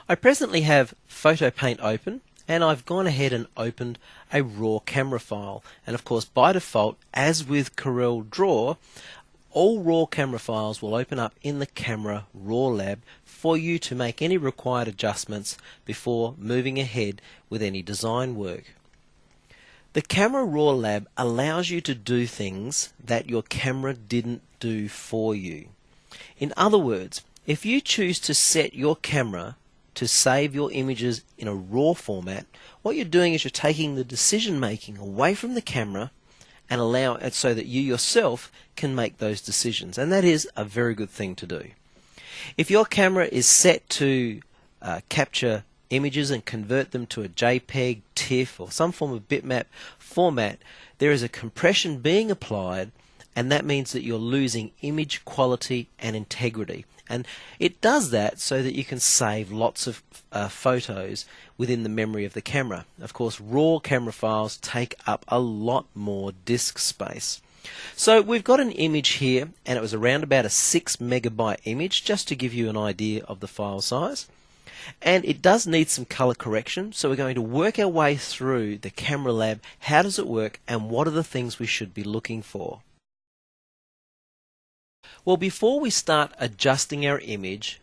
I presently have PhotoPaint open, and I've gone ahead and opened a raw camera file. And of course, by default, as with Corel Draw, all raw camera files will open up in the Camera Raw Lab for you to make any required adjustments before moving ahead with any design work. The Camera Raw Lab allows you to do things that your camera didn't do for you. In other words, if you choose to set your camera to save your images in a RAW format, what you're doing is you're taking the decision making away from the camera and allow it so that you yourself can make those decisions, and that is a very good thing to do. If your camera is set to capture images and convert them to a JPEG, TIFF or some form of bitmap format, there is a compression being applied, and that means that you're losing image quality and integrity. And it does that so that you can save lots of photos within the memory of the camera. Of course, raw camera files take up a lot more disk space. So we've got an image here, and it was around about a 6 megabyte image, just to give you an idea of the file size. And it does need some color correction, so we're going to work our way through the Camera Lab. How does it work, and what are the things we should be looking for? Well, before we start adjusting our image,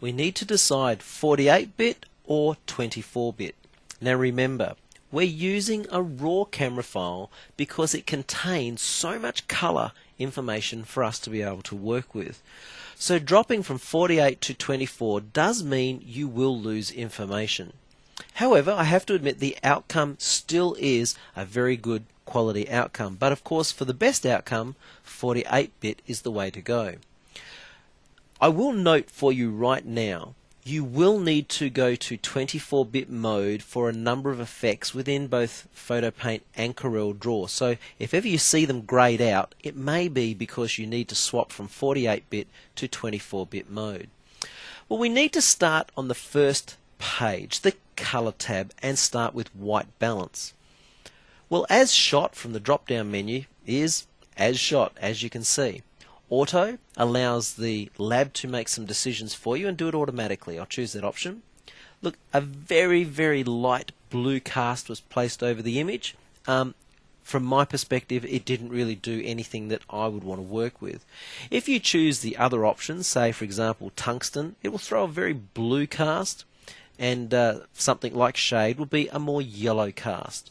we need to decide 48-bit or 24-bit. Now remember, we're using a raw camera file because it contains so much color information for us to be able to work with. So dropping from 48 to 24 does mean you will lose information. However, I have to admit the outcome still is a very good quality outcome, but of course for the best outcome, 48-bit is the way to go. I will note for you right now, you will need to go to 24-bit mode for a number of effects within both PhotoPaint and Corel Draw. So if ever you see them grayed out, it may be because you need to swap from 48-bit to 24-bit mode. Well, we need to start on the first page, the Color tab, and start with white balance. Well, as shot from the drop-down menu is as shot, as you can see. Auto allows the lab to make some decisions for you and do it automatically. I'll choose that option. Look, a very, very light blue cast was placed over the image. From my perspective, it didn't really do anything that I would want to work with. If you choose the other options, say for example tungsten, it will throw a very blue cast, and something like shade will be a more yellow cast.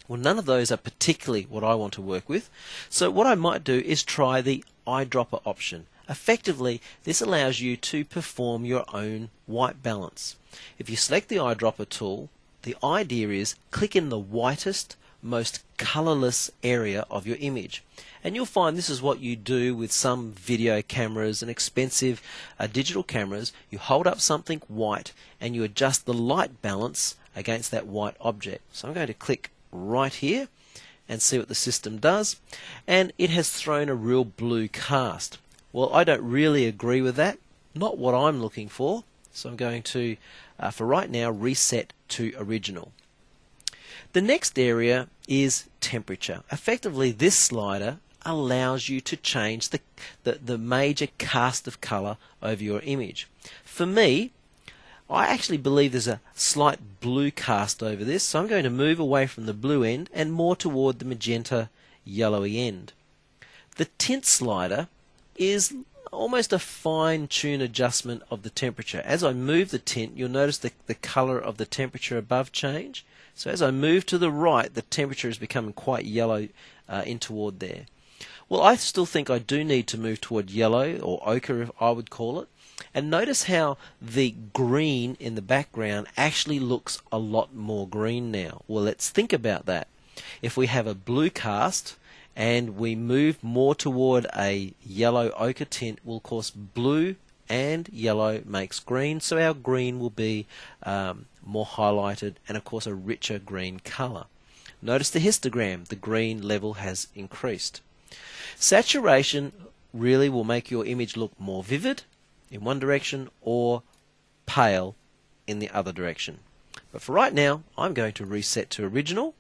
Well, none of those are particularly what I want to work with, so what I might do is try the eyedropper option. Effectively, this allows you to perform your own white balance. If you select the eyedropper tool, the idea is click in the whitest, most colorless area of your image. And you'll find this is what you do with some video cameras and expensive digital cameras. You hold up something white and you adjust the light balance against that white object. So I'm going to click right here and see what the system does, and it has thrown a real blue cast. Well, I don't really agree with that, not what I'm looking for, so I'm going to for right now reset to original. The next area is temperature. Effectively, this slider allows you to change the major cast of color over your image. For me, I actually believe there's a slight blue cast over this, so I'm going to move away from the blue end and more toward the magenta yellowy end. The tint slider is almost a fine-tune adjustment of the temperature. As I move the tint, you'll notice the color of the temperature above change. So as I move to the right, the temperature is becoming quite yellow in toward there. Well, I still think I do need to move toward yellow, or ochre I would call it. And notice how the green in the background actually looks a lot more green now. Well, let's think about that. If we have a blue cast and we move more toward a yellow ochre tint, well, of course, blue and yellow makes green, so our green will be more highlighted and, of course, a richer green color. Notice the histogram. The green level has increased. Saturation really will make your image look more vivid in one direction or pale in the other direction. But for right now, I'm going to reset to original,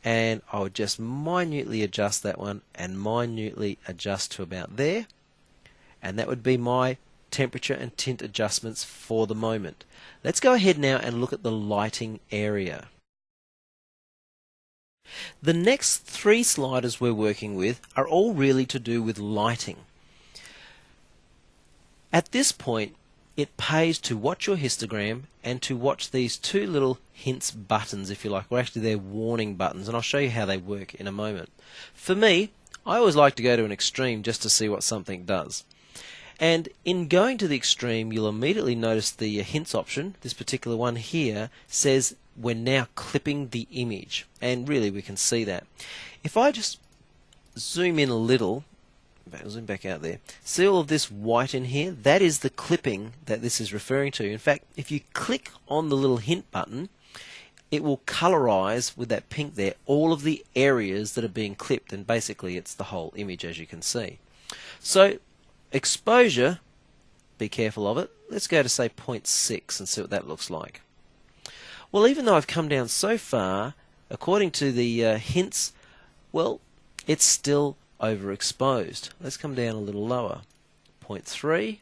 and I would just minutely adjust that one and minutely adjust to about there, and that would be my temperature and tint adjustments for the moment. Let's go ahead now and look at the lighting area. The next three sliders we're working with are all really to do with lighting. At this point, it pays to watch your histogram and to watch these two little hints buttons, if you like, or actually they're warning buttons, and I'll show you how they work in a moment. For me, I always like to go to an extreme just to see what something does. And in going to the extreme, you'll immediately notice the hints option. This particular one here says we're now clipping the image, and really we can see that. If I just zoom in a little, zoom back out there, see all of this white in here? That is the clipping that this is referring to. In fact, if you click on the little hint button, it will colorize with that pink there all of the areas that are being clipped, and basically it's the whole image, as you can see. So exposure, be careful of it. Let's go to say 0.6 and see what that looks like. Well, even though I've come down so far, according to the hints, well, it's still overexposed. Let's come down a little lower. 0.3.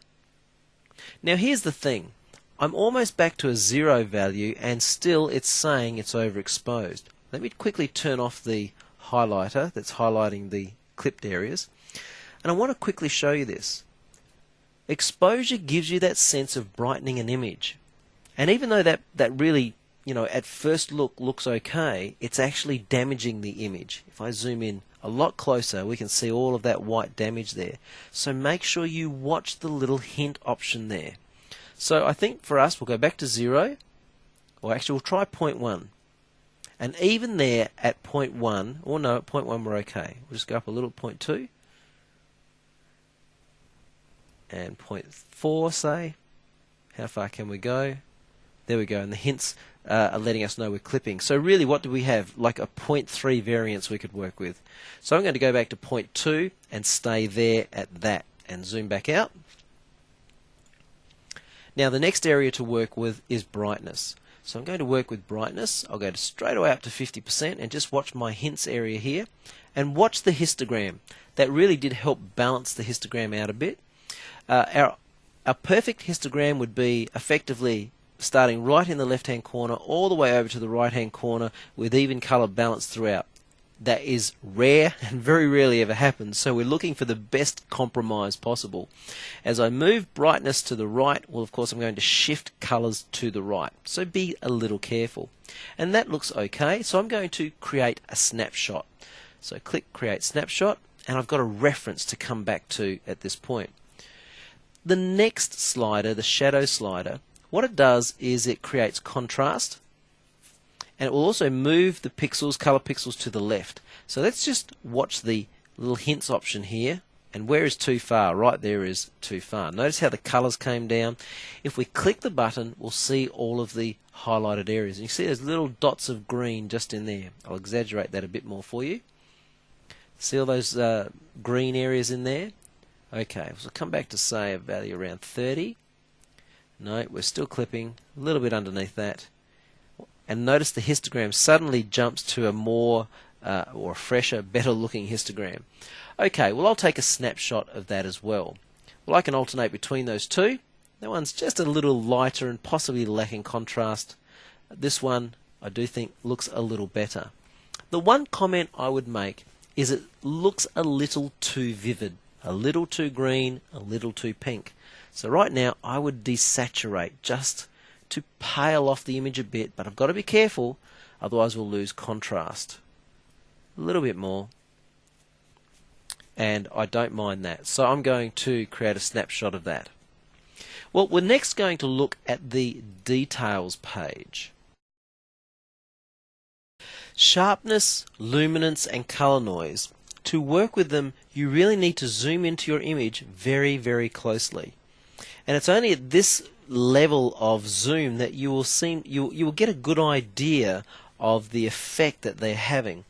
Now here's the thing. I'm almost back to a 0 value and still it's saying it's overexposed. Let me quickly turn off the highlighter that's highlighting the clipped areas. And I want to quickly show you this. Exposure gives you that sense of brightening an image. And even though that really, at first look looks okay, it's actually damaging the image. If I zoom in a lot closer, we can see all of that white damage there. So make sure you watch the little hint option there. So I think for us, we'll go back to 0, or actually we'll try 0.1. And even there at 0.1, or no, at 0.1 we're okay. We'll just go up a little, 0.2. And 0.4, say. How far can we go? There we go, and the hints are letting us know we're clipping. So really, what do we have? Like a 0.3 variance we could work with. So I'm going to go back to 0.2 and stay there at that, and zoom back out. Now the next area to work with is brightness. So I'm going to work with brightness. I'll go straight away up to 50% and just watch my hints area here, and watch the histogram. That really did help balance the histogram out a bit. Our perfect histogram would be effectively starting right in the left hand corner all the way over to the right hand corner with even color balance throughout. That is rare and very rarely ever happens, so we're looking for the best compromise possible. As I move brightness to the right, well, of course I'm going to shift colors to the right, so be a little careful. And that looks okay, so I'm going to create a snapshot. So click create snapshot, and I've got a reference to come back to at this point. The next slider, the shadow slider, what it does is it creates contrast, and it will also move the pixels, color pixels, to the left. So let's just watch the little hints option here, and where is too far? Right there is too far. Notice how the colors came down. If we click the button, we'll see all of the highlighted areas, and you see there's little dots of green just in there. I'll exaggerate that a bit more for you. See all those green areas in there? Okay, so come back to say a value around 30. No, we're still clipping a little bit underneath that. And notice the histogram suddenly jumps to a more or a fresher, better looking histogram. Okay, well I'll take a snapshot of that as well. Well, I can alternate between those two. That one's just a little lighter and possibly lacking contrast. This one I do think looks a little better. The one comment I would make is it looks a little too vivid. A little too green, a little too pink. So right now I would desaturate just to pale off the image a bit, but I've got to be careful, otherwise we'll lose contrast. A little bit more. And I don't mind that. So I'm going to create a snapshot of that. Well, we're next going to look at the details page. Sharpness, luminance and color noise. To work with them, you really need to zoom into your image very, very closely. And it's only at this level of zoom that you will get a good idea of the effect that they're having.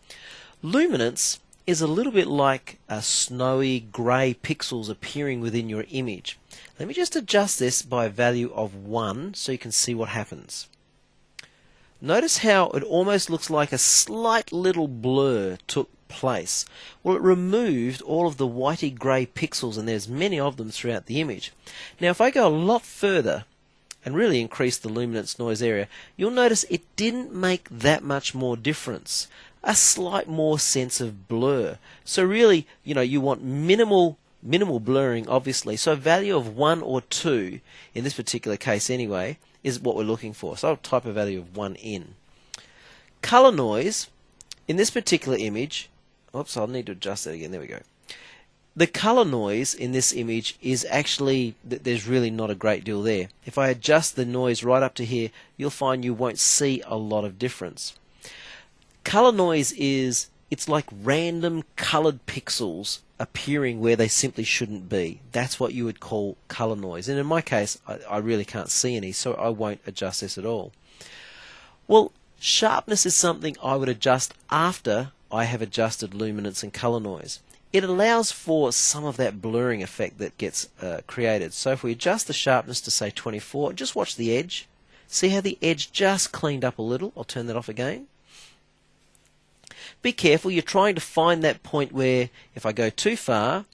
Luminance is a little bit like a snowy grey pixels appearing within your image. Let me just adjust this by a value of 1 so you can see what happens. Notice how it almost looks like a slight little blur took place? Well, it removed all of the whitey grey pixels, and there's many of them throughout the image. Now if I go a lot further and really increase the luminance noise area, you'll notice it didn't make that much more difference. A slight more sense of blur. So really, you want minimal blurring, obviously. So a value of 1 or 2, in this particular case anyway, is what we're looking for. So I'll type a value of 1 in. Color noise, in this particular image, oops, I'll need to adjust that again, there we go. The color noise in this image is actually, there's really not a great deal there. If I adjust the noise right up to here, you'll find you won't see a lot of difference. Color noise it's like random colored pixels appearing where they simply shouldn't be. That's what you would call color noise. And in my case, I really can't see any, so I won't adjust this at all. Well, sharpness is something I would adjust after I have adjusted luminance and color noise. It allows for some of that blurring effect that gets created. So if we adjust the sharpness to say 24, just watch the edge. See how the edge just cleaned up a little? I'll turn that off again. Be careful, you're trying to find that point where if I go too far,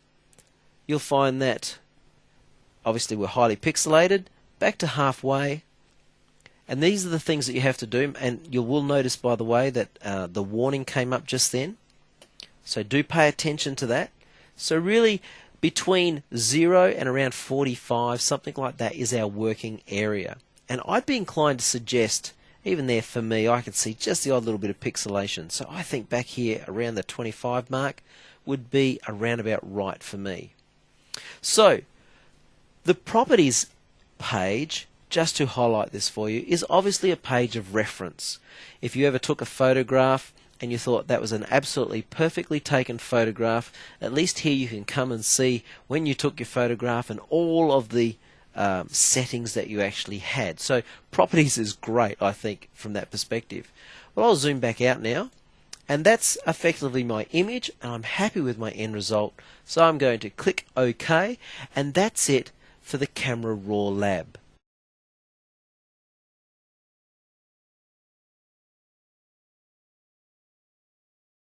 you'll find that obviously we're highly pixelated, back to halfway, and these are the things that you have to do, and you will notice, by the way, that the warning came up just then. So do pay attention to that. So really, between 0 and around 45, something like that is our working area. And I'd be inclined to suggest, even there for me, I can see just the odd little bit of pixelation. So I think back here around the 25 mark would be around about right for me. So the properties page, just to highlight this for you, is obviously a page of reference. If you ever took a photograph and you thought that was an absolutely perfectly taken photograph, at least here you can come and see when you took your photograph and all of the settings that you actually had. So properties is great, I think, from that perspective. Well, I'll zoom back out now, and that's effectively my image, and I'm happy with my end result. So I'm going to click OK, and that's it for the Camera Raw Lab.